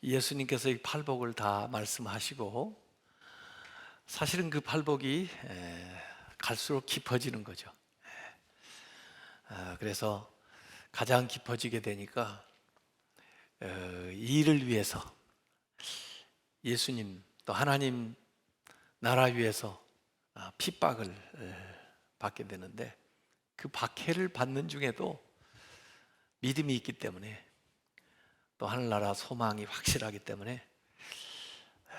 예수님께서 이 팔복을 다 말씀하시고 사실은 그 팔복이 갈수록 깊어지는 거죠. 그래서 가장 깊어지게 되니까 이 일을 위해서 예수님 또 하나님 나라 위해서 핍박을 받게 되는데, 그 박해를 받는 중에도 믿음이 있기 때문에 또 하늘나라 소망이 확실하기 때문에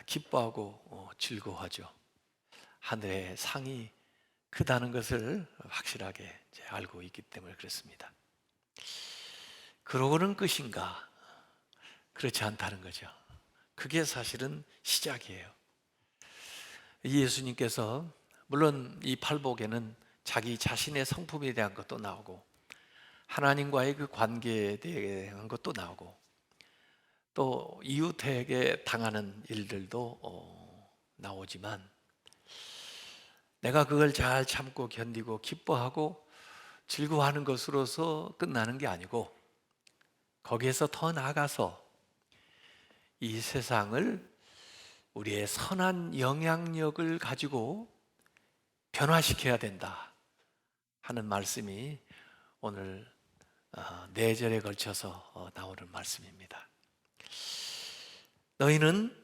기뻐하고 즐거워하죠. 하늘의 상이 크다는 것을 확실하게 이제 알고 있기 때문에 그렇습니다. 그러고는 끝인가? 그렇지 않다는 거죠. 그게 사실은 시작이에요. 예수님께서 물론 이 팔복에는 자기 자신의 성품에 대한 것도 나오고 하나님과의 그 관계에 대한 것도 나오고 또 이웃에게 당하는 일들도 나오지만, 내가 그걸 잘 참고 견디고 기뻐하고 즐거워하는 것으로서 끝나는 게 아니고 거기에서 더 나아가서 이 세상을 우리의 선한 영향력을 가지고 변화시켜야 된다 하는 말씀이 오늘 4절에 걸쳐서 나오는 말씀입니다. 너희는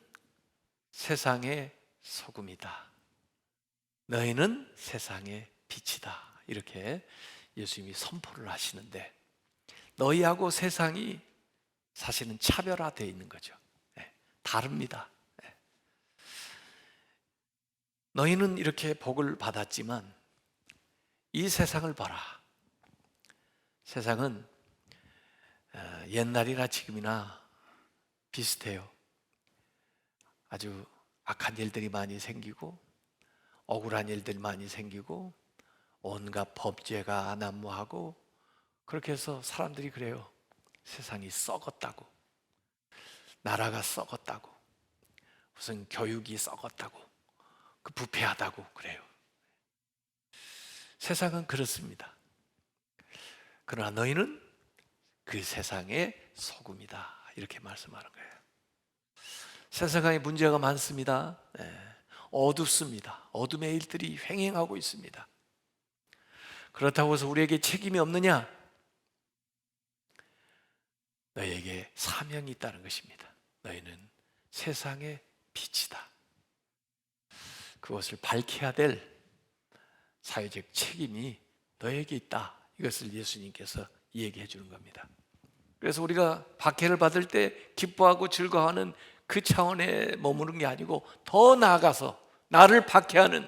세상의 소금이다. 너희는 세상의 빛이다. 이렇게 예수님이 선포를 하시는데, 너희하고 세상이 사실은 차별화되어 있는 거죠. 다릅니다. 너희는 이렇게 복을 받았지만 이 세상을 봐라. 세상은 옛날이나 지금이나 비슷해요. 아주 악한 일들이 많이 생기고 억울한 일들이 많이 생기고 온갖 범죄가 난무하고, 그렇게 해서 사람들이 그래요. 세상이 썩었다고, 나라가 썩었다고, 무슨 교육이 썩었다고, 그 부패하다고 그래요. 세상은 그렇습니다. 그러나 너희는 그 세상의 소금이다. 이렇게 말씀하는 거예요. 세상에 문제가 많습니다. 어둡습니다. 어둠의 일들이 횡행하고 있습니다. 그렇다고 해서 우리에게 책임이 없느냐? 너희에게 사명이 있다는 것입니다. 너희는 세상의 빛이다. 그것을 밝혀야 될 사회적 책임이 너에게 있다. 이것을 예수님께서 얘기해 주는 겁니다. 그래서 우리가 박해를 받을 때 기뻐하고 즐거워하는 그 차원에 머무는 게 아니고 더 나아가서 나를 박해하는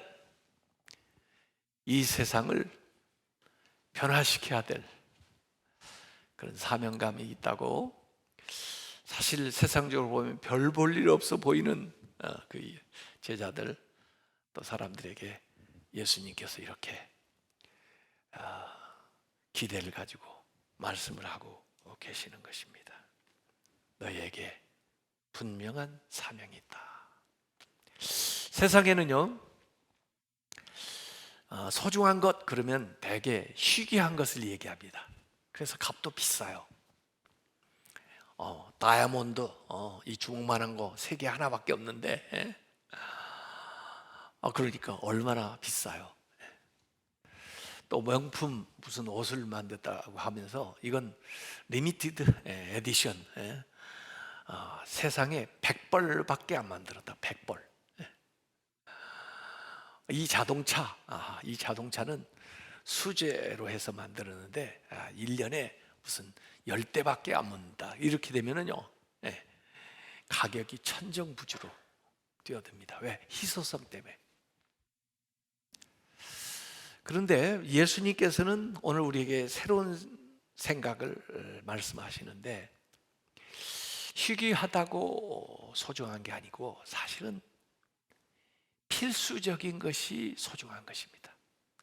이 세상을 변화시켜야 될 그런 사명감이 있다고. 사실 세상적으로 보면 별 볼 일 없어 보이는 그 제자들 또 사람들에게 예수님께서 이렇게 기대를 가지고 말씀을 하고 계시는 것입니다. 너희에게 분명한 사명이 있다. 세상에는요, 소중한 것 그러면 대개 희귀한 것을 얘기합니다. 그래서 값도 비싸요. 다이아몬드 이 주먹만한 거 세계 하나밖에 없는데 그러니까 얼마나 비싸요. 또 명품 무슨 옷을 만들었다고 하면서 이건 리미티드 에디션, 세상에 100벌밖에 안 만들었다. 100벌. 이 자동차는 수제로 해서 만들었는데 1년에 무슨 10대밖에 안 만든다. 이렇게 되면은요, 가격이 천정부지로 뛰어듭니다. 왜? 희소성 때문에. 그런데 예수님께서는 오늘 우리에게 새로운 생각을 말씀하시는데, 희귀하다고 소중한 게 아니고 사실은 필수적인 것이 소중한 것입니다.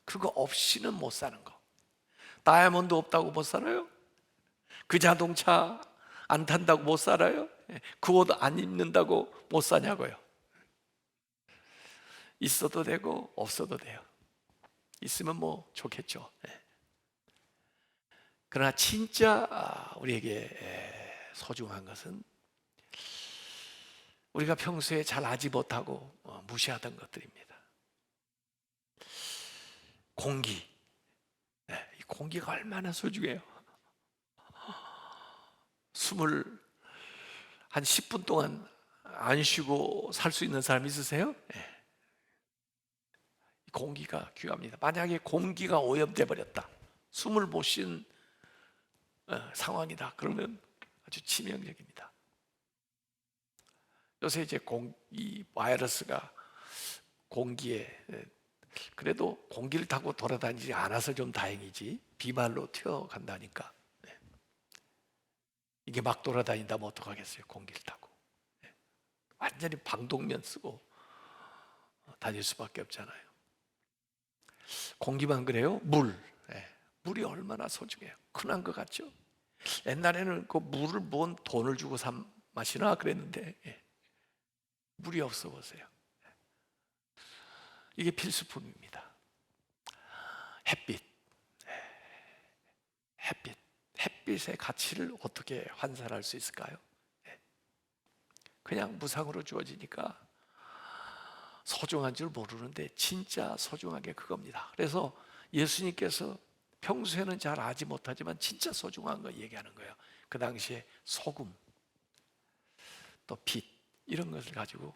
그거 없이는 못 사는 거. 다이아몬드 없다고 못 살아요? 그 자동차 안 탄다고 못 살아요? 그 옷 안 입는다고 못 사냐고요. 있어도 되고 없어도 돼요. 있으면 뭐 좋겠죠. 그러나 진짜 우리에게 소중한 것은 우리가 평소에 잘 알지 못하고 무시하던 것들입니다. 공기, 이 공기가 얼마나 소중해요. 숨을 한 10분 동안 안 쉬고 살 수 있는 사람 있으세요? 공기가 귀합니다. 만약에 공기가 오염돼 버렸다, 숨을 못 쉬는 상황이다, 그러면 아주 치명적입니다. 요새 이제 이 바이러스가 공기에, 그래도 공기를 타고 돌아다니지 않아서 좀 다행이지, 비말로 튀어간다니까. 이게 막 돌아다닌다면 어떡하겠어요, 공기를 타고. 완전히 방독면 쓰고 다닐 수밖에 없잖아요. 공기만 그래요? 물이 얼마나 소중해요. 흔한 것 같죠? 옛날에는 그 물을 뭔 돈을 주고 마시나 그랬는데, 물이 없어 보세요. 이게 필수품입니다. 햇빛. 햇빛의 가치를 어떻게 환산할 수 있을까요? 그냥 무상으로 주어지니까 소중한 줄 모르는데 진짜 소중한 게 그겁니다. 그래서 예수님께서 평소에는 잘 알지 못하지만 진짜 소중한 거 얘기하는 거예요. 그 당시에 소금, 또 빛, 이런 것을 가지고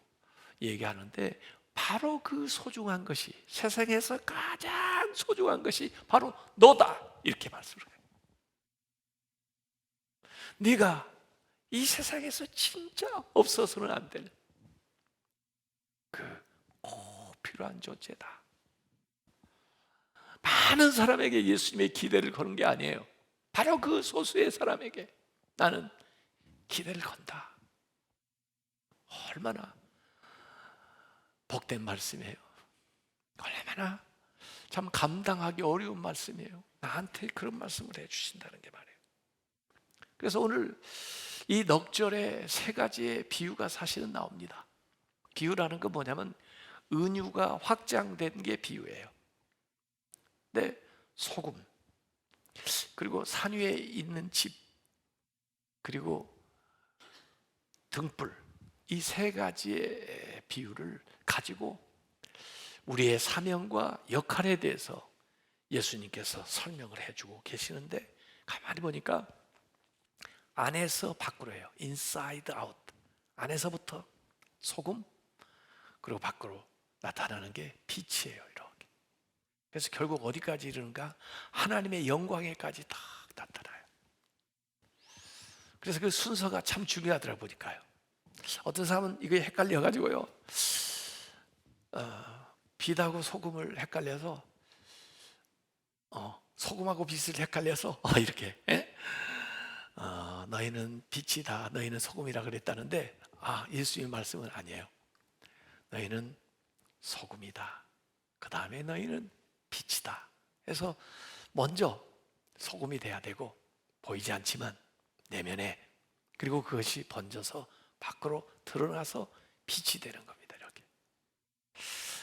얘기하는데, 바로 그 소중한 것이, 세상에서 가장 소중한 것이 바로 너다, 이렇게 말씀을 해요. 네가 이 세상에서 진짜 없어서는 안 될 필요한 존재다. 많은 사람에게 예수님의 기대를 거는 게 아니에요. 바로 그 소수의 사람에게 나는 기대를 건다. 얼마나 복된 말씀이에요. 얼마나 참 감당하기 어려운 말씀이에요. 나한테 그런 말씀을 해주신다는 게 말이에요. 그래서 오늘 이 넉절에 세 가지의 비유가 사실은 나옵니다. 비유라는 건 뭐냐면 은유가 확장된 게 비유예요. 근데 소금, 그리고 산 위에 있는 집, 그리고 등불, 이 세 가지의 비유를 가지고 우리의 사명과 역할에 대해서 예수님께서 설명을 해주고 계시는데, 가만히 보니까 안에서 밖으로 해요. inside out. 안에서부터 소금, 그리고 밖으로 나타나는 게 빛이에요. 이렇게. 그래서 결국 어디까지 이르는가? 하나님의 영광에까지 딱 나타나요. 그래서 그 순서가 참 중요하더라 보니까요. 어떤 사람은 이게 헷갈려가지고요, 빛하고 소금을 헷갈려서, 소금하고 빛을 헷갈려서 이렇게, 너희는 빛이다, 너희는 소금이라 그랬다는데, 예수님의 말씀은 아니에요. 너희는 소금이다, 그 다음에 너희는 빛이다. 그래서 먼저 소금이 돼야 되고, 보이지 않지만 내면에, 그리고 그것이 번져서 밖으로 드러나서 빛이 되는 겁니다. 이렇게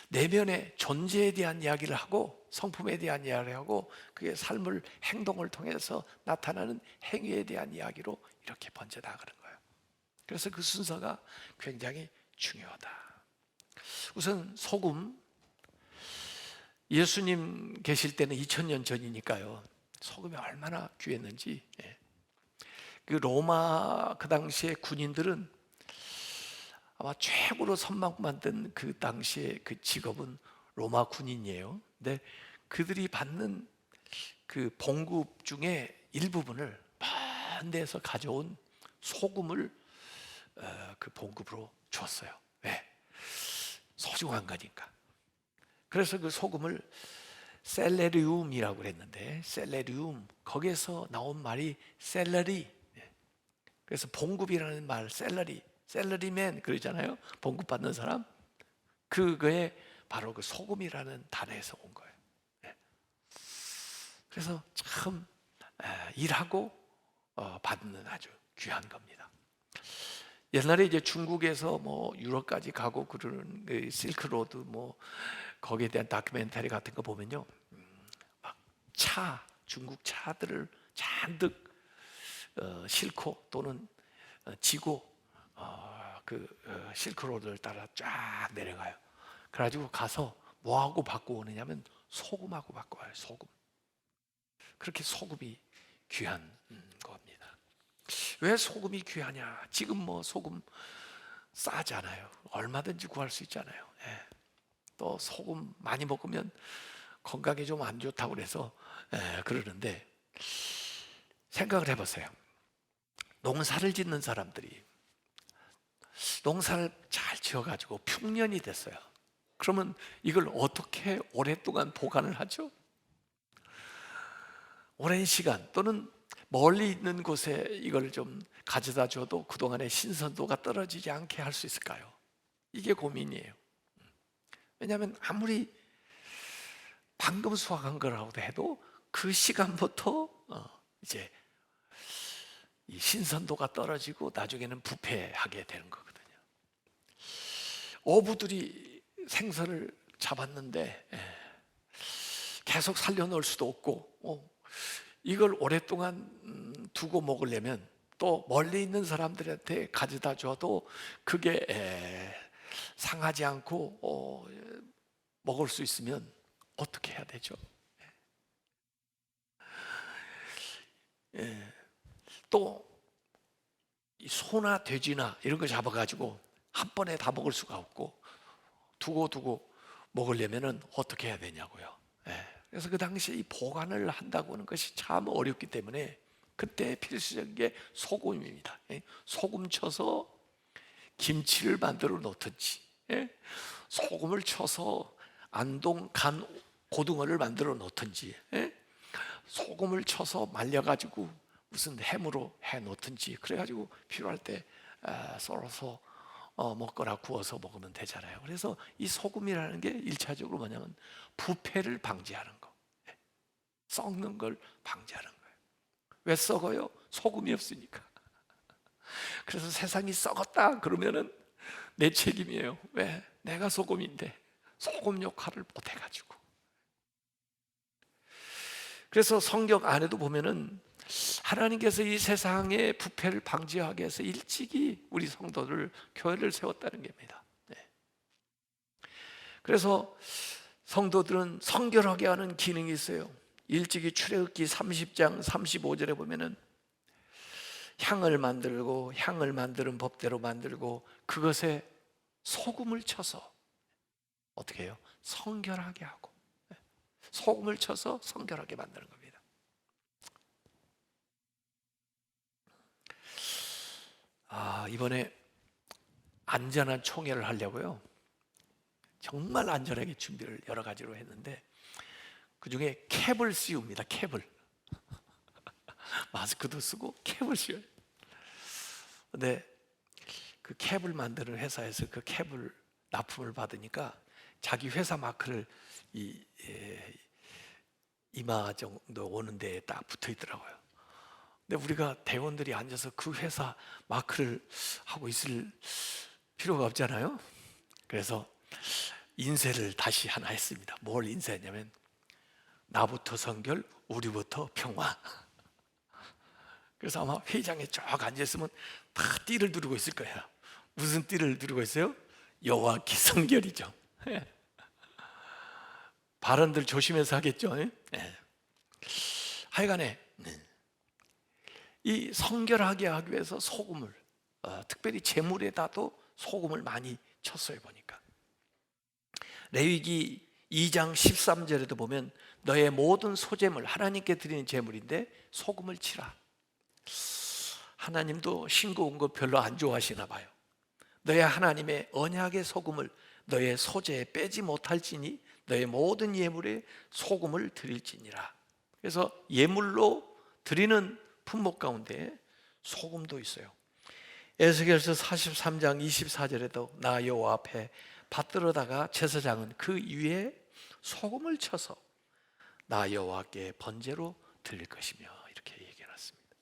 내면의 존재에 대한 이야기를 하고, 성품에 대한 이야기를 하고, 그의 삶을, 행동을 통해서 나타나는 행위에 대한 이야기로 이렇게 번져나가는 거예요. 그래서 그 순서가 굉장히 중요하다. 우선 소금, 예수님 계실 때는 2000년 전이니까요, 소금이 얼마나 귀했는지. 그 로마 그 당시의 군인들은 아마 최고로 선망받는 그 당시의 그 직업은 로마 군인이에요. 근데 그들이 받는 그 봉급 중에 일부분을 먼 데서 가져온 소금을 그 봉급으로 줬어요. 왜? 소중한 거니까. 그래서 그 소금을 셀레리움이라고 그랬는데, 셀레리움, 거기에서 나온 말이 셀러리. 그래서 봉급이라는 말, 셀러리맨 그러잖아요. 봉급 받는 사람. 그거에 바로 그 소금이라는 단어에서 온 거예요. 그래서 참 일하고 받는 아주 귀한 겁니다. 옛날에 이제 중국에서 뭐 유럽까지 가고 그러는 그 실크로드, 뭐 거기에 대한 다큐멘터리 같은 거 보면요, 막 중국 차들을 잔뜩 싣고 또는 지고 실크로드를 따라 쫙 내려가요. 그래가지고 가서 뭐하고 받고 오느냐면 소금하고 받고 와요. 소금. 그렇게 소금이 귀한 겁니다. 왜 소금이 귀하냐? 지금 뭐 소금 싸잖아요. 얼마든지 구할 수 있잖아요. 예. 또 소금 많이 먹으면 건강에 좀 안 좋다고 그래서 그러는데, 생각을 해보세요. 농사를 짓는 사람들이 농사를 잘 지어가지고 풍년이 됐어요. 그러면 이걸 어떻게 오랫동안 보관을 하죠? 오랜 시간 또는 멀리 있는 곳에 이걸 좀 가져다 줘도 그동안의 신선도가 떨어지지 않게 할 수 있을까요? 이게 고민이에요. 왜냐하면 아무리 방금 수확한 거라고 해도 그 시간부터 이제 이 신선도가 떨어지고 나중에는 부패하게 되는 거거든요. 어부들이 생선을 잡았는데 계속 살려놓을 수도 없고 이걸 오랫동안 두고 먹으려면 또 멀리 있는 사람들한테 가져다 줘도 그게 상하지 않고 먹을 수 있으면 어떻게 해야 되죠? 또 소나 돼지나 이런 거 잡아가지고 한 번에 다 먹을 수가 없고 두고 먹으려면 어떻게 해야 되냐고요. 그래서 그 당시에 이 보관을 한다고 하는 것이 참 어렵기 때문에 그때 필수적인 게 소금입니다. 소금 쳐서 김치를 만들어 놓든지, 소금을 쳐서 안동 간 고등어를 만들어 놓든지, 소금을 쳐서 말려가지고 무슨 햄으로 해 놓든지, 그래가지고 필요할 때 썰어서 먹거나 구워서 먹으면 되잖아요. 그래서 이 소금이라는 게 1차적으로 뭐냐면 부패를 방지하는 거, 썩는 걸 방지하는 거예요. 왜 썩어요? 소금이 없으니까. 그래서 세상이 썩었다 그러면은 내 책임이에요. 왜? 내가 소금인데 소금 역할을 못 해가지고. 그래서 성경 안에도 보면은 하나님께서 이 세상의 부패를 방지하기 위해서 일찍이 우리 성도들 교회를 세웠다는 겁니다. 그래서 성도들은 성결하게 하는 기능이 있어요. 일찍이 출애굽기 30장 35절에 보면은 향을 만드는 법대로 만들고 그것에 소금을 쳐서 어떻게 해요? 성결하게 하고, 소금을 쳐서 성결하게 만드는 겁니다. 이번에 안전한 총회를 하려고요. 정말 안전하게 준비를 여러 가지로 했는데 그 중에 캡을 씌웁니다. 캡을. 마스크도 쓰고 캡을 씌워요. 근데 그 캡을 만드는 회사에서 그 캡을 납품을 받으니까 자기 회사 마크를 이마 정도 오는 데에 딱 붙어 있더라고요. 근데 우리가 대원들이 앉아서 그 회사 마크를 하고 있을 필요가 없잖아요. 그래서 인쇄를 다시 하나 했습니다. 뭘 인쇄했냐면 나부터 성결, 우리부터 평화. 그래서 아마 회의장에 쭉 앉아있으면 다 띠를 두르고 있을 거예요. 무슨 띠를 두르고 있어요? 여호와 기성결이죠. 발언들 조심해서 하겠죠. 하여간에 이 성결하게 하기 위해서 소금을 특별히 제물에다도 소금을 많이 쳤어요. 보니까 레위기 2장 13절에도 보면 너의 모든 소제물, 하나님께 드리는 제물인데 소금을 치라. 하나님도 싱거운 거 별로 안 좋아하시나 봐요. 너의 하나님의 언약의 소금을 너의 소제에 빼지 못할지니 너의 모든 예물에 소금을 드릴지니라. 그래서 예물로 드리는 품목 가운데 소금도 있어요. 에스겔서 43장 24절에도 나 여호와 앞에 받들어다가 제사장은 그 위에 소금을 쳐서 나 여호와께 번제로 드릴 것이며 이렇게 얘기해놨습니다.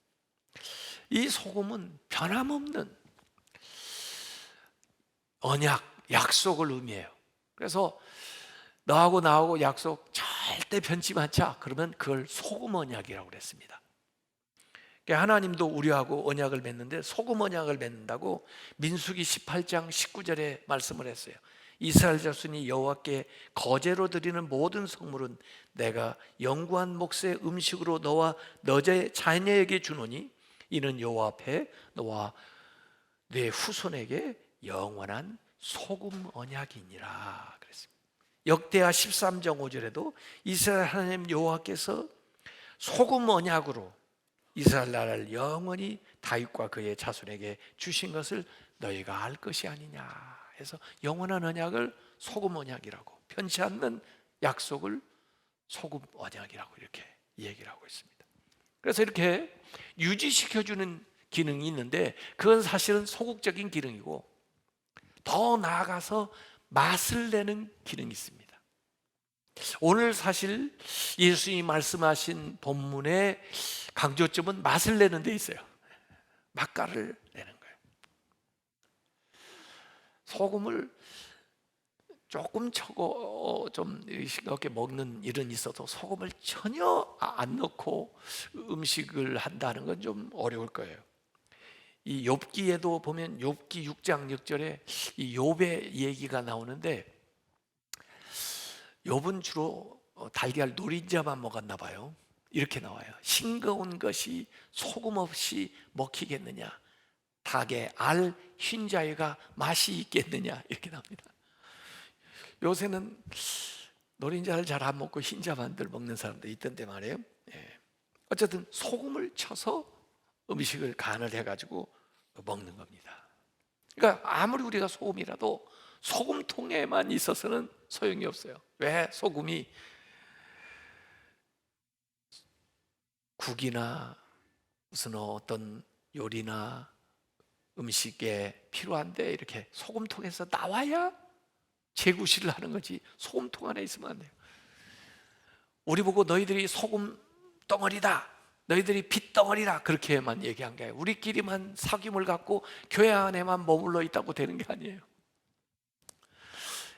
이 소금은 변함없는 언약, 약속을 의미해요. 그래서 너하고 나하고 약속 절대 변치 않자 그러면 그걸 소금 언약이라고 그랬습니다. 하나님도 우리하고 언약을 맺는데 소금 언약을 맺는다고 민수기 18장 19절에 말씀을 했어요. 이스라엘 자손이 여호와께 거제로 드리는 모든 성물은 내가 영구한 몫의 음식으로 너와 너의 자녀에게 주노니 이는 여호와 앞에 너와 네 후손에게 영원한 소금 언약이니라 그랬습니다. 역대하 13장 5절에도 이스라엘 하나님 여호와께서 소금 언약으로 이스라엘 나라를 영원히 다윗과 그의 자손에게 주신 것을 너희가 알 것이 아니냐 해서 영원한 언약을 소금 언약이라고, 편치 않는 약속을 소금 언약이라고 이렇게 얘기를 하고 있습니다. 그래서 이렇게 유지시켜주는 기능이 있는데 그건 사실은 소극적인 기능이고 더 나아가서 맛을 내는 기능이 있습니다. 오늘 사실 예수님이 말씀하신 본문의 강조점은 맛을 내는 데 있어요. 맛깔을 내는 거예요. 소금을 조금 쳐고 좀 싱겁게 먹는 일은 있어도 소금을 전혀 안 넣고 음식을 한다는 건 좀 어려울 거예요. 이 욥기에도 보면 욥기 6장 6절에 이 욥의 얘기가 나오는데 욥은 주로 달걀 노린자만 먹었나 봐요. 이렇게 나와요. 싱거운 것이 소금 없이 먹히겠느냐, 닭의 알 흰자위가 맛이 있겠느냐, 이렇게 나옵니다. 요새는 노린자를 잘 안 먹고 흰자만들 먹는 사람도 있던데 말이에요. 어쨌든 소금을 쳐서 음식을 간을 해가지고 먹는 겁니다. 그러니까 아무리 우리가 소금이라도 소금통에만 있어서는 소용이 없어요. 왜? 소금이 국이나 무슨 어떤 요리나 음식에 필요한데 이렇게 소금통에서 나와야 재구실을 하는 거지 소금통 안에 있으면 안 돼요. 우리 보고 너희들이 소금 덩어리다, 너희들이 핏덩어리라 그렇게만 얘기한 게 아니에요. 우리끼리만 사귐을 갖고 교회 안에만 머물러 있다고 되는 게 아니에요.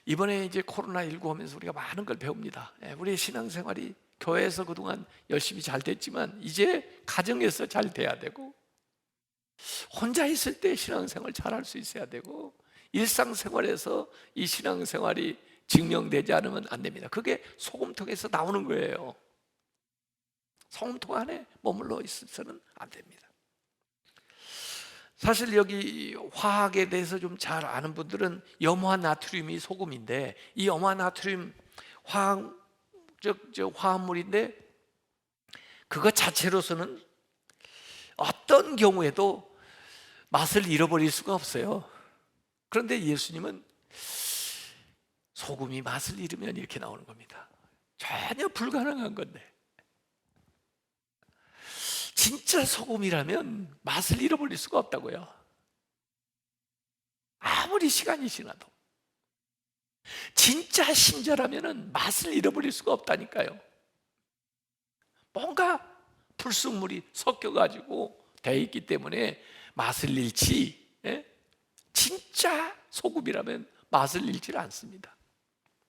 이번에 이제 코로나19 오면서 우리가 많은 걸 배웁니다. 우리의 신앙생활이 교회에서 그동안 열심히 잘 됐지만 이제 가정에서 잘 돼야 되고, 혼자 있을 때 신앙생활 잘 할 수 있어야 되고, 일상생활에서 이 신앙생활이 증명되지 않으면 안 됩니다. 그게 소금통에서 나오는 거예요. 소금통 안에 머물러 있어서는 안 됩니다. 사실 여기 화학에 대해서 좀 잘 아는 분들은 염화 나트륨이 소금인데, 이 염화 나트륨 화합물인데 그것 자체로서는 어떤 경우에도 맛을 잃어버릴 수가 없어요. 그런데 예수님은 소금이 맛을 잃으면 이렇게 나오는 겁니다. 전혀 불가능한 건데, 진짜 소금이라면 맛을 잃어버릴 수가 없다고요. 아무리 시간이 지나도. 진짜 신자라면 맛을 잃어버릴 수가 없다니까요. 뭔가 불순물이 섞여가지고 돼 있기 때문에 맛을 잃지, 진짜 소금이라면 맛을 잃지 않습니다.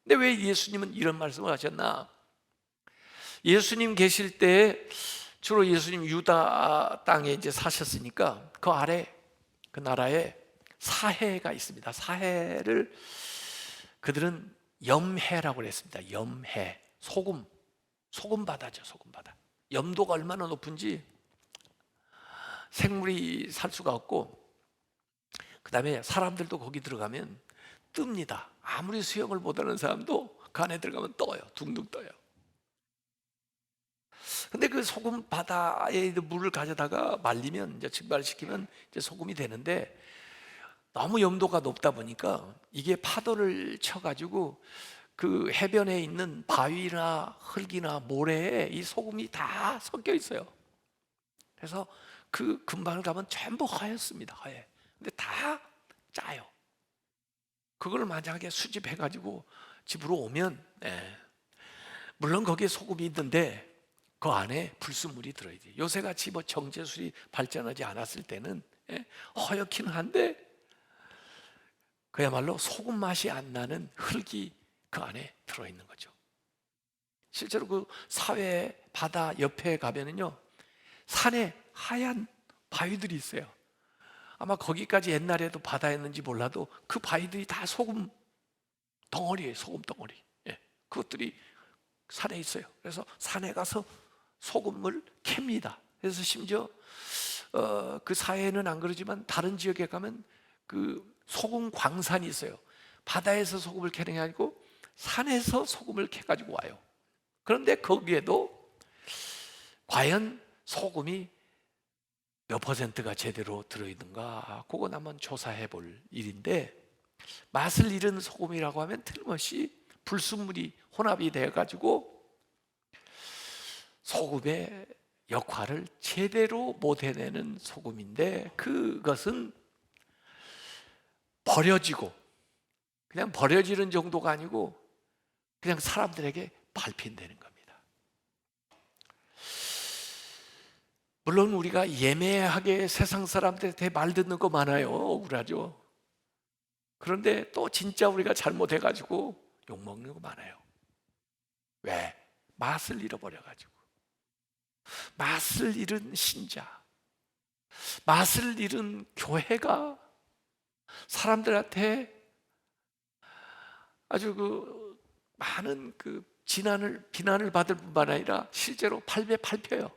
근데 왜 예수님은 이런 말씀을 하셨나? 예수님 계실 때 주로 예수님 유다 땅에 이제 사셨으니까 그 아래 그 나라에 사해가 있습니다. 사해를 그들은 염해라고 그랬습니다. 염해, 소금 바다죠. 소금 바다. 염도가 얼마나 높은지 생물이 살 수가 없고, 그 다음에 사람들도 거기 들어가면 뜹니다. 아무리 수영을 못하는 사람도 그 안에 들어가면 떠요. 둥둥 떠요. 근데 그 소금 바다에 물을 가져다가 말리면, 이제 증발시키면 이제 소금이 되는데, 너무 염도가 높다 보니까 이게 파도를 쳐가지고 그 해변에 있는 바위나 흙이나 모래에 이 소금이 다 섞여 있어요. 그래서 그 근방을 가면 전부 하얗습니다. 하얘. 근데 다 짜요. 그걸 만약에 수집해가지고 집으로 오면, 물론 거기에 소금이 있는데 그 안에 불순물이 들어있어요. 요새같이 뭐 정제술이 발전하지 않았을 때는 허옇기는 한데 그야말로 소금 맛이 안 나는 흙이 그 안에 들어있는 거죠. 실제로 그 사회 바다 옆에 가면은요, 산에 하얀 바위들이 있어요. 아마 거기까지 옛날에도 바다였는지 몰라도 그 바위들이 다 소금 덩어리예요. 소금 덩어리. 예, 그것들이 산에 있어요. 그래서 산에 가서 소금을 캡니다. 그래서 심지어 그 사해에는 안 그러지만 다른 지역에 가면 그 소금 광산이 있어요. 바다에서 소금을 캐는 게 아니고 산에서 소금을 캐가지고 와요. 그런데 거기에도 과연 소금이 몇 퍼센트가 제대로 들어있는가, 그건 한번 조사해 볼 일인데, 맛을 잃은 소금이라고 하면 틀림없이 불순물이 혼합이 되어가지고 소금의 역할을 제대로 못 해내는 소금인데, 그것은 버려지고, 그냥 버려지는 정도가 아니고 그냥 사람들에게 발핀되는 겁니다. 물론 우리가 예매하게 세상 사람들한테 말 듣는 거 많아요. 억울하죠. 그런데 또 진짜 우리가 잘못해가지고 욕먹는 거 많아요. 왜? 맛을 잃어버려가지고. 맛을 잃은 신자, 맛을 잃은 교회가 사람들한테 아주 많은 비난을 받을 뿐만 아니라 실제로 발배 밟혀요.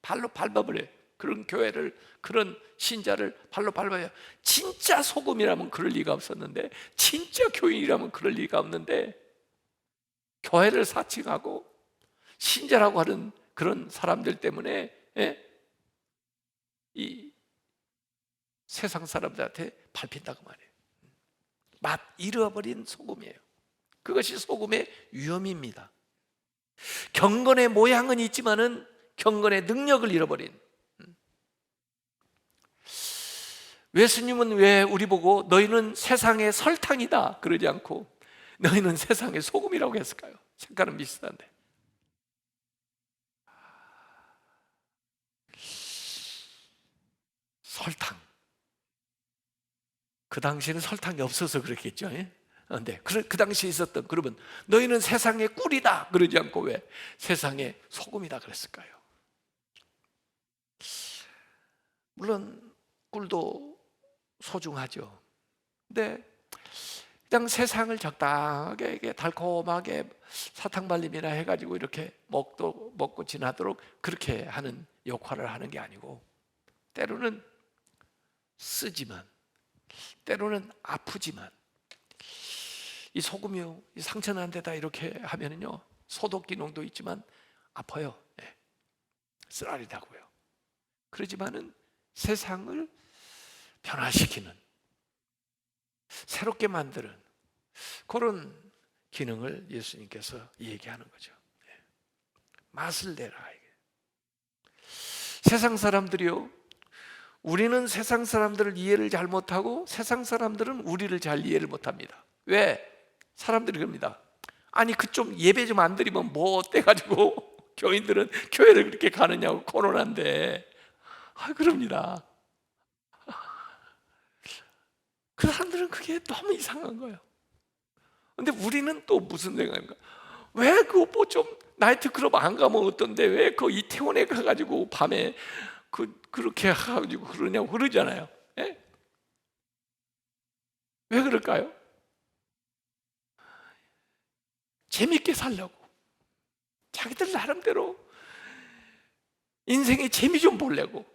발로 밟아버려요. 그런 교회를, 그런 신자를 발로 밟아요. 진짜 소금이라면 그럴 리가 없었는데, 진짜 교인이라면 그럴 리가 없는데, 교회를 사칭하고 신자라고 하는 그런 사람들 때문에 이 세상 사람들한테 밟힌다고 말해요. 맛 잃어버린 소금이에요. 그것이 소금의 위험입니다. 경건의 모양은 있지만은 경건의 능력을 잃어버린. 예수님은 왜 우리 보고 너희는 세상의 설탕이다 그러지 않고 너희는 세상의 소금이라고 했을까요? 색깔은 비슷한데. 설탕. 그 당시에는 설탕이 없어서 그랬겠죠. 그런데 그 당시에 있었던, 그러면 너희는 세상의 꿀이다 그러지 않고 왜 세상의 소금이다 그랬을까요? 물론 꿀도 소중하죠. 근데 그냥 세상을 적당하게 달콤하게 사탕 발림이나 해가지고 이렇게 먹고 지나도록 그렇게 하는 역할을 하는 게 아니고, 때로는 쓰지만, 때로는 아프지만, 이 소금이요, 이 상처난 데다 이렇게 하면은요, 소독 기능도 있지만 아파요. 쓰라리다고요. 그러지만은 세상을 변화시키는, 새롭게 만드는 그런 기능을 예수님께서 얘기하는 거죠. 맛을 내라. 세상 사람들이요, 우리는 세상 사람들을 이해를 잘 못하고 세상 사람들은 우리를 잘 이해를 못합니다. 왜? 사람들이 그럽니다. 아니 그 좀 예배 좀 안 드리면 뭐 어때가지고 교인들은 교회를 그렇게 가느냐고, 코로나인데. 그럽니다. 그 사람들은 그게 너무 이상한 거예요. 근데 우리는 또 무슨 생각인가? 왜 그 뭐 좀 나이트클럽 안 가면 어떤데 왜 그 이태원에 가가지고 밤에 그렇게 가지고 그러냐고 그러잖아요. 예? 왜 그럴까요? 재밌게 살려고, 자기들 나름대로 인생의 재미 좀 보려고.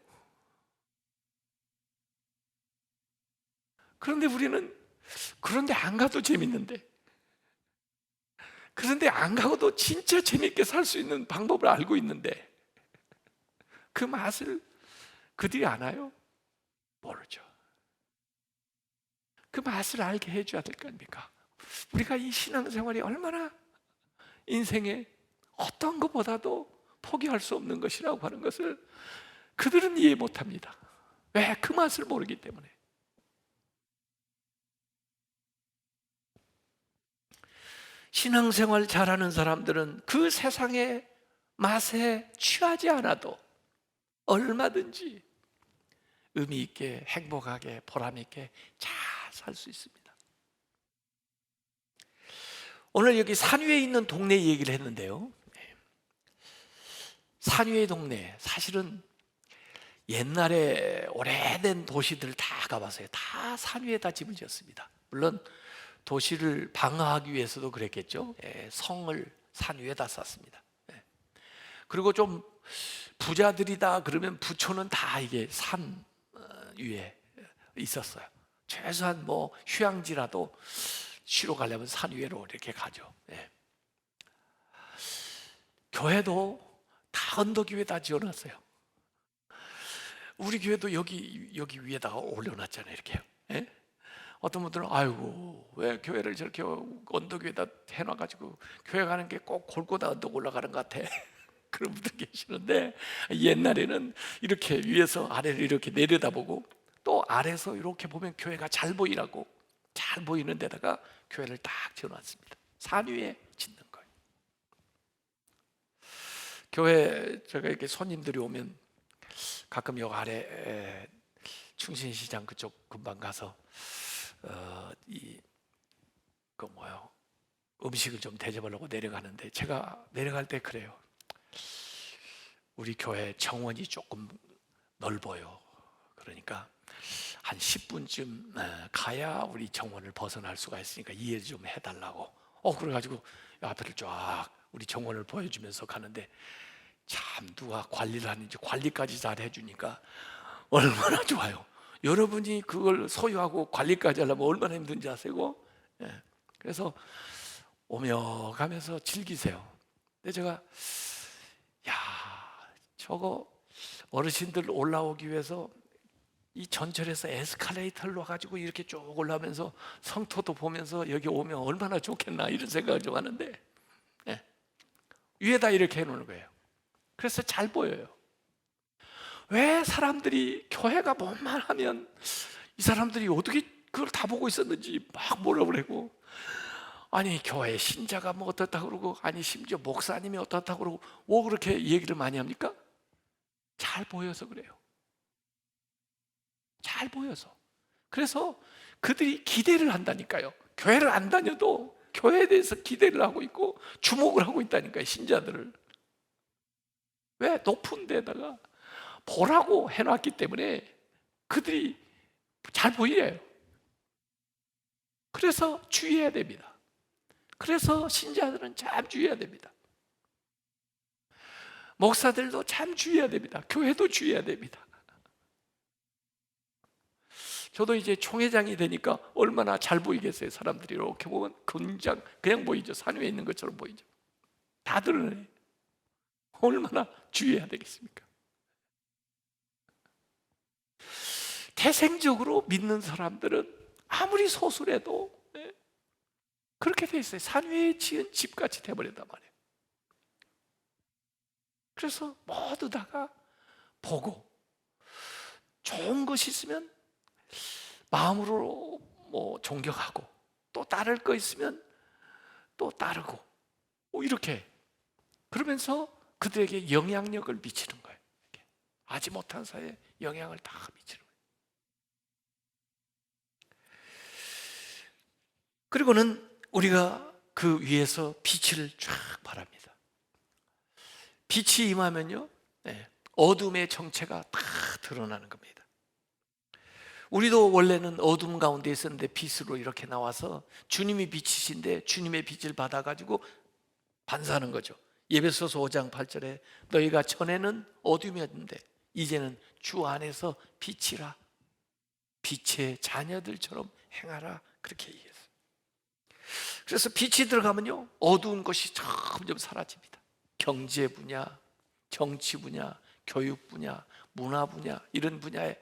그런데 우리는 그런데 안 가도 재밌는데, 그런데 안 가고도 진짜 재밌게 살 수 있는 방법을 알고 있는데 그 맛을 그들이 아나요? 모르죠. 그 맛을 알게 해줘야 될 거 아닙니까? 우리가 이 신앙생활이 얼마나 인생에 어떤 것보다도 포기할 수 없는 것이라고 하는 것을 그들은 이해 못합니다. 왜? 그 맛을 모르기 때문에. 신앙생활 잘하는 사람들은 그 세상의 맛에 취하지 않아도 얼마든지 의미 있게, 행복하게, 보람 있게 잘 살 수 있습니다. 오늘 여기 산 위에 있는 동네 얘기를 했는데요, 산 위의 동네, 사실은 옛날에 오래된 도시들 다 가봤어요. 다 산 위에다 집을 지었습니다. 물론 도시를 방어하기 위해서도 그랬겠죠. 성을 산 위에다 쌓습니다. 그리고 좀 부자들이다 그러면 부촌은 다 이게 산 위에 있었어요. 최소한 뭐 휴양지라도 쉬러 가려면 산 위로 이렇게 가죠. 교회도 다 언덕 위에다 지어놨어요. 우리 교회도 여기 위에다가 올려놨잖아요. 이렇게요. 어떤 분들은 아이고 왜 교회를 저렇게 언덕 위에다 해놔가지고 교회 가는 게 꼭 골고다 언덕 올라가는 것 같아. 그런 분들 계시는데, 옛날에는 이렇게 위에서 아래를 이렇게 내려다보고 또 아래에서 이렇게 보면 교회가 잘 보이라고 잘 보이는 데다가 교회를 딱 지어놨습니다. 산 위에 짓는 거예요. 교회 제가 이렇게 손님들이 오면 가끔 여기 아래 충신시장 그쪽 금방 가서 음식을 좀 대접하려고 내려가는데, 제가 내려갈 때 그래요. 우리 교회 정원이 조금 넓어요. 그러니까 한 10분쯤 가야 우리 정원을 벗어날 수가 있으니까 이해 좀 해달라고. 그래가지고 앞을 쫙 우리 정원을 보여주면서 가는데, 참 누가 관리를 하는지 관리까지 잘 해주니까 얼마나 좋아요. 여러분이 그걸 소유하고 관리까지 하려면 얼마나 힘든지 아세요? 그래서 오며 가면서 즐기세요. 근데 제가 저거 어르신들 올라오기 위해서 이 전철에서 에스컬레이터를 와가지고 이렇게 쭉 올라오면서 성토도 보면서 여기 오면 얼마나 좋겠나 이런 생각을 좀 하는데, 위에다 이렇게 해놓는 거예요. 그래서 잘 보여요. 왜 사람들이 교회가 뭔만 하면 이 사람들이 어떻게 그걸 다 보고 있었는지 막 뭐라 그러고, 아니 교회 신자가 뭐 어떻다 그러고, 아니 심지어 목사님이 어떻다 그러고, 뭐 그렇게 얘기를 많이 합니까? 잘 보여서 그래요. 잘 보여서. 그래서 그들이 기대를 한다니까요. 교회를 안 다녀도 교회에 대해서 기대를 하고 있고 주목을 하고 있다니까요, 신자들을. 왜? 높은 데다가 보라고 해놨기 때문에 그들이 잘 보이래요. 그래서 주의해야 됩니다. 그래서 신자들은 참 주의해야 됩니다. 목사들도 참 주의해야 됩니다. 교회도 주의해야 됩니다. 저도 이제 총회장이 되니까 얼마나 잘 보이겠어요. 사람들이 이렇게 보면 그냥 보이죠. 산 위에 있는 것처럼 보이죠. 다 드러내. 얼마나 주의해야 되겠습니까? 태생적으로 믿는 사람들은 아무리 소수래도 그렇게 돼 있어요. 산 위에 지은 집같이 돼버린단 말이에요. 그래서 모두 다가 보고 좋은 것이 있으면 마음으로 뭐 존경하고, 또 따를 거 있으면 또 따르고, 이렇게 그러면서 그들에게 영향력을 미치는 거예요. 하지 못한 사이에 영향을 다 미치는 거예요. 그리고는 우리가 그 위에서 빛을 쫙 바랍니다. 빛이 임하면요, 어둠의 정체가 다 드러나는 겁니다. 우리도 원래는 어둠 가운데 있었는데 빛으로 이렇게 나와서 주님이 빛이신데 주님의 빛을 받아가지고 반사하는 거죠. 에베소서 5장 8절에 너희가 전에는 어둠이었는데 이제는 주 안에서 빛이라, 빛의 자녀들처럼 행하라, 그렇게 얘기했어요. 그래서 빛이 들어가면요, 어두운 것이 점점 사라집니다. 경제 분야, 정치 분야, 교육 분야, 문화 분야, 이런 분야에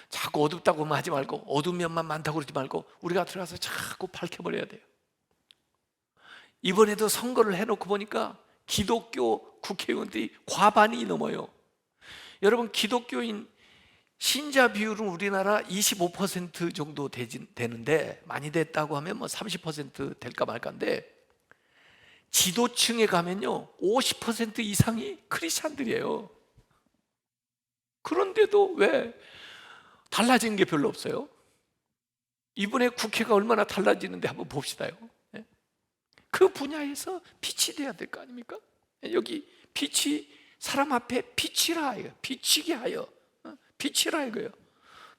자꾸 어둡다고 하지 말고, 어두운 면만 많다고 그러지 말고 우리가 들어가서 자꾸 밝혀버려야 돼요. 이번에도 선거를 해놓고 보니까 기독교 국회의원들이 과반이 넘어요. 여러분, 기독교인 신자 비율은 우리나라 25% 정도 되는데, 많이 됐다고 하면 뭐 30% 될까 말까인데, 지도층에 가면요 50% 이상이 크리스찬들이에요. 그런데도 왜 달라진 게 별로 없어요? 이번에 국회가 얼마나 달라지는데 한번 봅시다요. 그 분야에서 빛이 돼야 될 거 아닙니까? 여기 빛이 사람 앞에 빛이라 하여, 비치게 하여, 비치라 이거예요.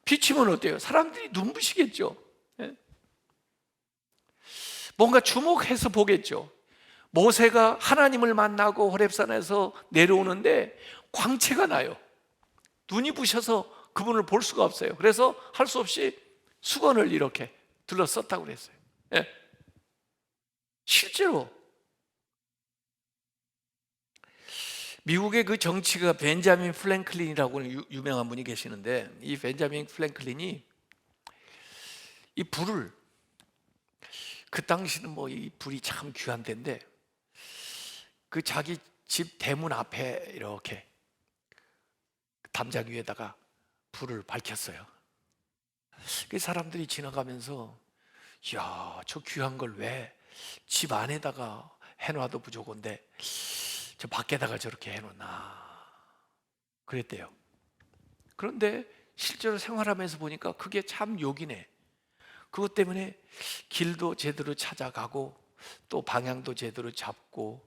비치면 어때요? 사람들이 눈부시겠죠. 예? 뭔가 주목해서 보겠죠. 모세가 하나님을 만나고 호렙산에서 내려오는데 광채가 나요. 눈이 부셔서 그분을 볼 수가 없어요. 그래서 할 수 없이 수건을 이렇게 둘러썼다고 그랬어요. 예. 실제로 미국의 그 정치가 벤자민 플랭클린이라고 유명한 분이 계시는데, 이 벤자민 플랭클린이 이 불을, 그 당시는 뭐 이 불이 참 귀한 데인데, 그 자기 집 대문 앞에 이렇게 담장 위에다가 불을 밝혔어요. 그 사람들이 지나가면서 이야, 저 귀한 걸 왜 집 안에다가 해놔도 부족한데 저 밖에다가 저렇게 해놓나 그랬대요. 그런데 실제로 생활하면서 보니까 그게 참 욕이네. 그것 때문에 길도 제대로 찾아가고 또 방향도 제대로 잡고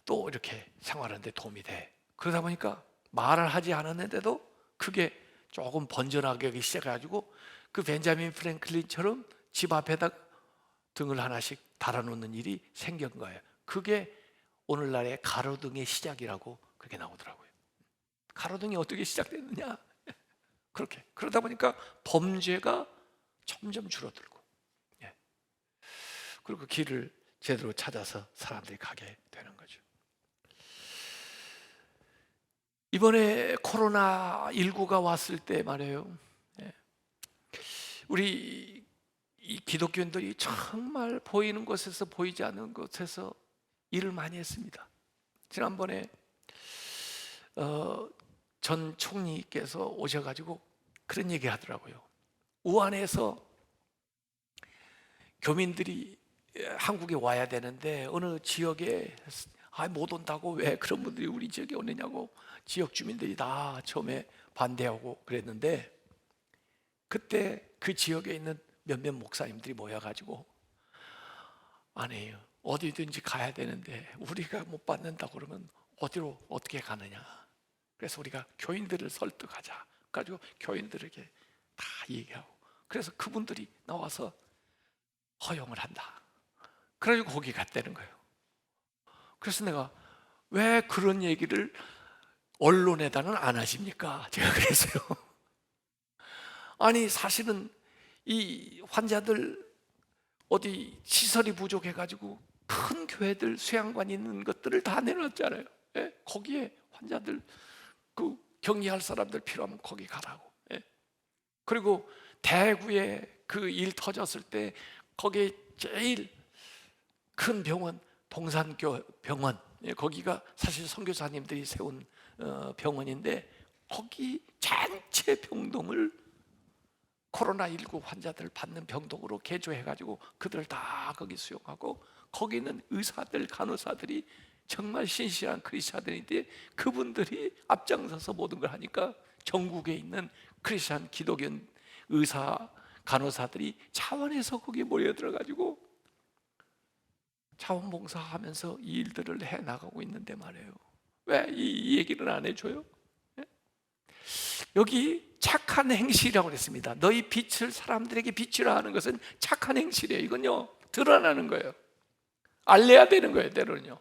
또 이렇게 생활하는 데 도움이 돼. 그러다 보니까 말을 하지 않았는데도 그게 조금 번져나가기 시작해가지고 그 벤자민 프랭클린처럼 집 앞에다 등을 하나씩 달아놓는 일이 생긴 거예요. 그게 오늘날의 가로등의 시작이라고 그렇게 나오더라고요. 가로등이 어떻게 시작됐느냐? 그렇게. 그러다 보니까 범죄가 점점 줄어들고, 예. 그리고 그 길을 제대로 찾아서 사람들이 가게 되는 거죠. 이번에 코로나19가 왔을 때 말이에요, 예. 우리 이 기독교인들이 정말 보이는 곳에서 보이지 않는 곳에서 일을 많이 했습니다. 지난번에 전 총리께서 오셔가지고 그런 얘기 하더라고요. 우한에서 교민들이 한국에 와야 되는데 어느 지역에 못 온다고, 왜 그런 분들이 우리 지역에 오느냐고 지역 주민들이 다 처음에 반대하고 그랬는데, 그때 그 지역에 있는 몇몇 목사님들이 모여가지고, 아니 어디든지 가야 되는데 우리가 못 받는다 그러면 어디로 어떻게 가느냐. 그래서 우리가 교인들을 설득하자. 가지고 교인들에게 다 얘기하고, 그래서 그분들이 나와서 허용을 한다. 그래가지고 거기 갔다는 거예요. 그래서 내가 왜 그런 얘기를 언론에다는 안 하십니까? 제가 그랬어요. 아니 사실은 이 환자들 어디 시설이 부족해가지고 큰 교회들 수양관 있는 것들을 다 내놨잖아요. 예? 거기에 환자들 그 격리할 사람들 필요하면 거기 가라고. 예? 그리고 대구에 그 일 터졌을 때 거기에 제일 큰 병원 동산교 병원, 예, 거기가 사실 선교사님들이 세운 병원인데 거기 전체 병동을 코로나19 환자들 받는 병동으로 개조해가지고 그들을 다 거기 수용하고, 거기는 의사들, 간호사들이 정말 신실한 크리스찬들인데 그분들이 앞장서서 모든 걸 하니까 전국에 있는 크리스찬 기독교 의사, 간호사들이 차원에서 거기에 모여들어가지고 자원봉사하면서 이 일들을 해나가고 있는데 말이에요. 왜 이 얘기를 안 해줘요? 여기 착한 행실이라고 그랬습니다. 너희 빛을 사람들에게 비추라 하는 것은 착한 행실이에요. 이건요 드러나는 거예요. 알려야 되는 거예요. 때로는요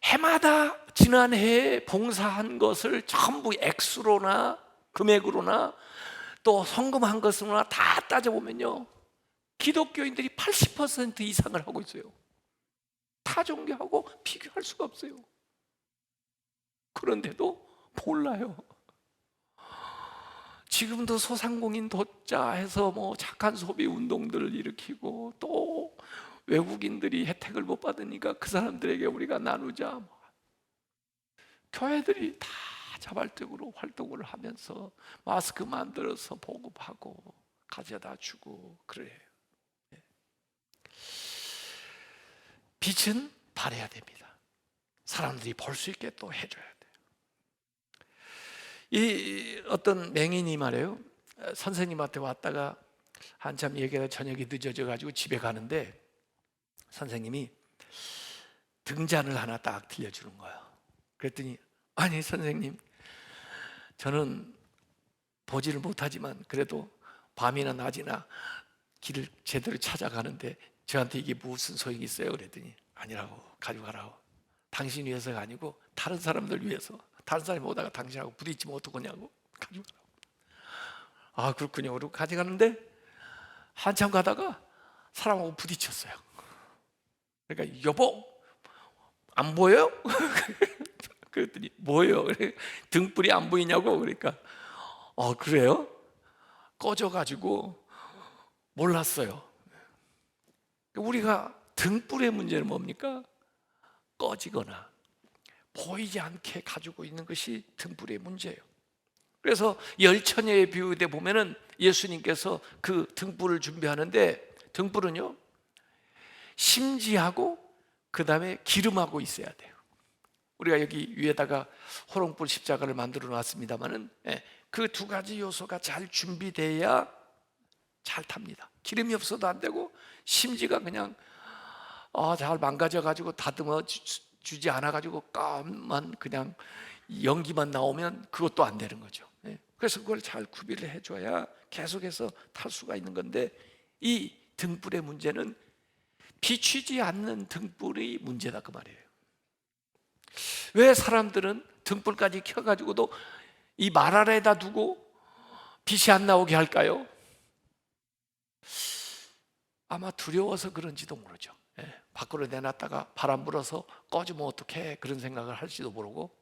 해마다 지난 해에 봉사한 것을 전부 액수로나 금액으로나 또 헌금한 것으로나 다 따져보면요 기독교인들이 80% 이상을 하고 있어요. 타 종교하고 비교할 수가 없어요. 그런데도 몰라요. 지금도 소상공인 도자 해서 뭐 착한 소비 운동들을 일으키고, 또 외국인들이 혜택을 못 받으니까 그 사람들에게 우리가 나누자. 교회들이 다 자발적으로 활동을 하면서 마스크 만들어서 보급하고 가져다 주고 그래요. 빛은 발해야 됩니다. 사람들이 볼 수 있게 또 해줘야 돼요. 이 어떤 맹인이 말이에요, 선생님한테 왔다가 한참 얘기가 저녁이 늦어져 가지고 집에 가는데 선생님이 등잔을 하나 딱 들려주는 거예요. 그랬더니 아니 선생님, 저는 보지를 못하지만 그래도 밤이나 낮이나 길을 제대로 찾아가는데 저한테 이게 무슨 소용이 있어요? 그랬더니 아니라고, 가져가라고. 당신 위해서가 아니고 다른 사람들 위해서. 다른 사람이 오다가 당신하고 부딪히면 어떡하냐고, 가져가라고. 아, 그렇군요. 그리고 가져가는데 한참 가다가 사람하고 부딪혔어요. 그러니까 여보, 안 보여요? 그랬더니 뭐예요? 등불이 안 보이냐고. 그러니까 그래요? 꺼져가지고 몰랐어요. 우리가 등불의 문제는 뭡니까? 꺼지거나 보이지 않게 가지고 있는 것이 등불의 문제예요. 그래서 열처녀의 비유에 보면은 예수님께서 그 등불을 준비하는데, 등불은요 심지하고 그 다음에 기름하고 있어야 돼요. 우리가 여기 위에다가 호롱불 십자가를 만들어 놨습니다만은 그 두 가지 요소가 잘 준비돼야 잘 탑니다. 기름이 없어도 안 되고, 심지가 그냥 잘 망가져가지고 다듬어 주지 않아가지고 까만 그냥 연기만 나오면 그것도 안 되는 거죠. 그래서 그걸 잘 구비를 해줘야 계속해서 탈 수가 있는 건데, 이 등불의 문제는 비추지 않는 등불이 문제다, 그 말이에요. 왜 사람들은 등불까지 켜가지고도 이 말 아래에다 두고 빛이 안 나오게 할까요? 아마 두려워서 그런지도 모르죠. 밖으로 내놨다가 바람 불어서 꺼지면 어떡해, 그런 생각을 할지도 모르고.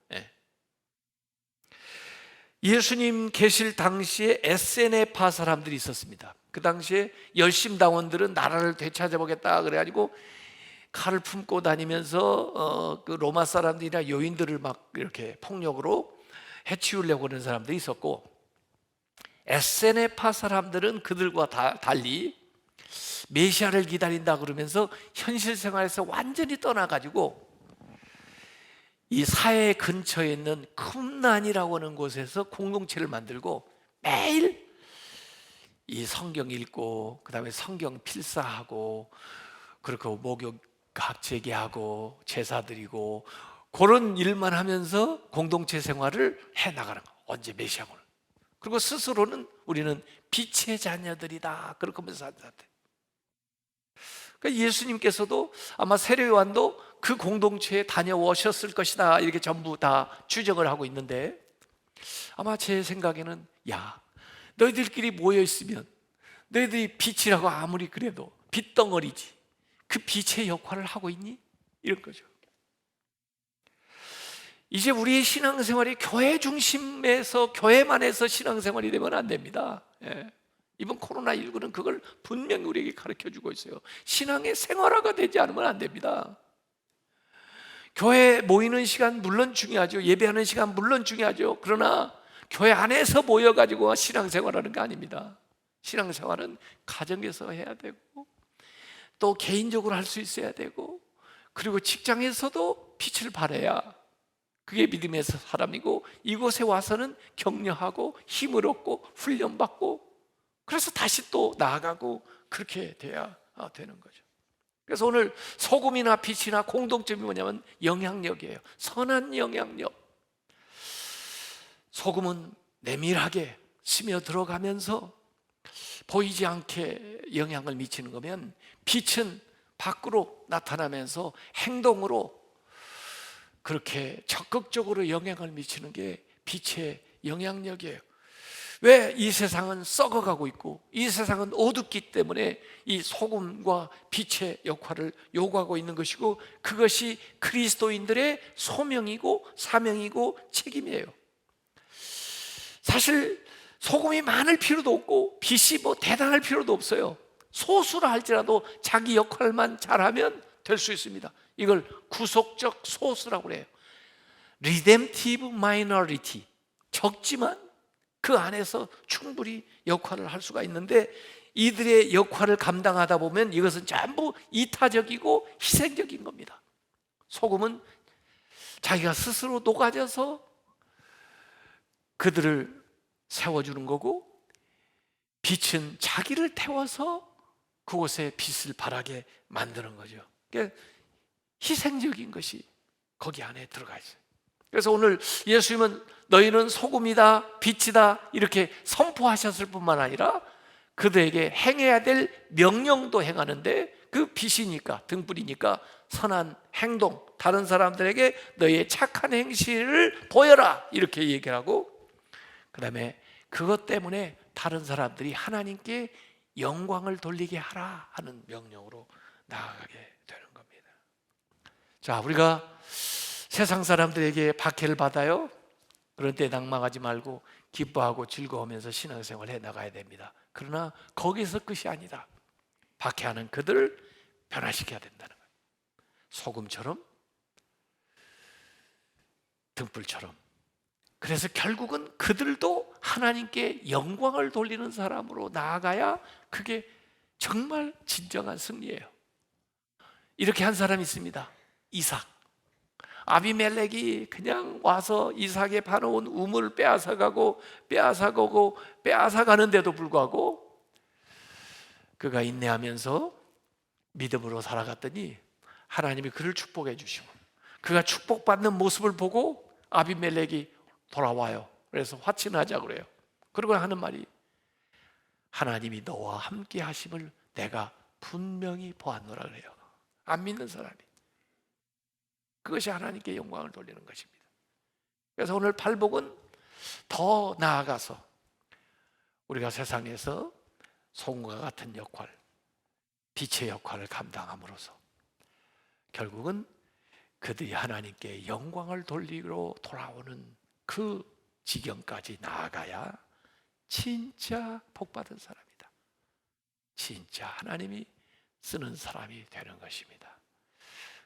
예수님 계실 당시에 SNF파 사람들이 있었습니다. 그 당시에 열심당원들은 나라를 되찾아보겠다 그래가지고 칼을 품고 다니면서 그 로마 사람들이나 여인들을 막 이렇게 폭력으로 해치우려고 하는 사람들이 있었고, SNF파 사람들은 그들과 달리 메시아를 기다린다 그러면서 현실 생활에서 완전히 떠나가지고 이 사회 근처에 있는 쿰란이라고 하는 곳에서 공동체를 만들고 매일 이 성경 읽고, 그 다음에 성경 필사하고, 그렇게 목욕학 재개하고 제사 드리고 그런 일만 하면서 공동체 생활을 해나가는 거예요. 언제 메시아가 오는. 그리고 스스로는 우리는 빛의 자녀들이다 그렇게 하면서 산다. 그러니까 예수님께서도 아마 세례 요한도 그 공동체에 다녀오셨을 것이다, 이렇게 전부 다 추정을 하고 있는데, 아마 제 생각에는 야, 너희들끼리 모여 있으면 너희들이 빛이라고 아무리 그래도 빛덩어리지, 그 빛의 역할을 하고 있니? 이런 거죠. 이제 우리의 신앙생활이 교회 중심에서, 교회만 해서 신앙생활이 되면 안 됩니다. 이번 코로나19는 그걸 분명히 우리에게 가르쳐주고 있어요. 신앙의 생활화가 되지 않으면 안 됩니다. 교회 모이는 시간 물론 중요하죠. 예배하는 시간 물론 중요하죠. 그러나 교회 안에서 모여가지고 신앙생활하는 거 아닙니다. 신앙생활은 가정에서 해야 되고, 또 개인적으로 할 수 있어야 되고, 그리고 직장에서도 빛을 발해야 그게 믿음의 사람이고, 이곳에 와서는 격려하고 힘을 얻고 훈련받고, 그래서 다시 또 나아가고, 그렇게 돼야 되는 거죠. 그래서 오늘 소금이나 빛이나 공통점이 뭐냐면 영향력이에요. 선한 영향력. 소금은 내밀하게 스며 들어가면서 보이지 않게 영향을 미치는 거면, 빛은 밖으로 나타나면서 행동으로 그렇게 적극적으로 영향을 미치는 게 빛의 영향력이에요. 왜 이 세상은 썩어가고 있고 이 세상은 어둡기 때문에 이 소금과 빛의 역할을 요구하고 있는 것이고, 그것이 그리스도인들의 소명이고 사명이고 책임이에요. 사실 소금이 많을 필요도 없고 빛이 뭐 대단할 필요도 없어요. 소수라 할지라도 자기 역할만 잘하면 될 수 있습니다. 이걸 구속적 소수라고 그래요. Redemptive minority. 적지만 그 안에서 충분히 역할을 할 수가 있는데, 이들의 역할을 감당하다 보면 이것은 전부 이타적이고 희생적인 겁니다. 소금은 자기가 스스로 녹아져서 그들을 세워주는 거고, 빛은 자기를 태워서 그곳에 빛을 발하게 만드는 거죠. 그러니까 희생적인 것이 거기 안에 들어가 있어요. 그래서 오늘 예수님은 너희는 소금이다, 빛이다 이렇게 선포하셨을 뿐만 아니라 그들에게 행해야 될 명령도 행하는데, 그 빛이니까, 등불이니까 선한 행동, 다른 사람들에게 너희의 착한 행실을 보여라 이렇게 얘기를 하고, 그 다음에 그것 때문에 다른 사람들이 하나님께 영광을 돌리게 하라 하는 명령으로 나아가게 되는 겁니다. 자, 우리가 세상 사람들에게 박해를 받아요. 그런 때 낭망하지 말고 기뻐하고 즐거워하면서 신앙생활을 해나가야 됩니다. 그러나 거기서 끝이 아니다. 박해하는 그들을 변화시켜야 된다는 거예요. 소금처럼, 등불처럼. 그래서 결국은 그들도 하나님께 영광을 돌리는 사람으로 나아가야 그게 정말 진정한 승리예요. 이렇게 한 사람이 있습니다. 이삭. 아비멜렉이 그냥 와서 이삭의 파놓은 우물을 빼앗아가고 빼앗아가는데도 불구하고 그가 인내하면서 믿음으로 살아갔더니 하나님이 그를 축복해 주시고, 그가 축복받는 모습을 보고 아비멜렉이 돌아와요. 그래서 화친하자 그래요. 그러고 하는 말이, 하나님이 너와 함께 하심을 내가 분명히 보았노라 그래요. 안 믿는 사람이. 그것이 하나님께 영광을 돌리는 것입니다. 그래서 오늘 팔복은 더 나아가서 우리가 세상에서 소금과 같은 역할, 빛의 역할을 감당함으로써 결국은 그들이 하나님께 영광을 돌리러 돌아오는 그 지경까지 나아가야 진짜 복받은 사람이다. 진짜 하나님이 쓰는 사람이 되는 것입니다.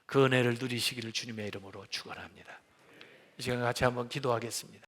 그 은혜를 누리시기를 주님의 이름으로 축원합니다. 이 시간 같이 한번 기도하겠습니다.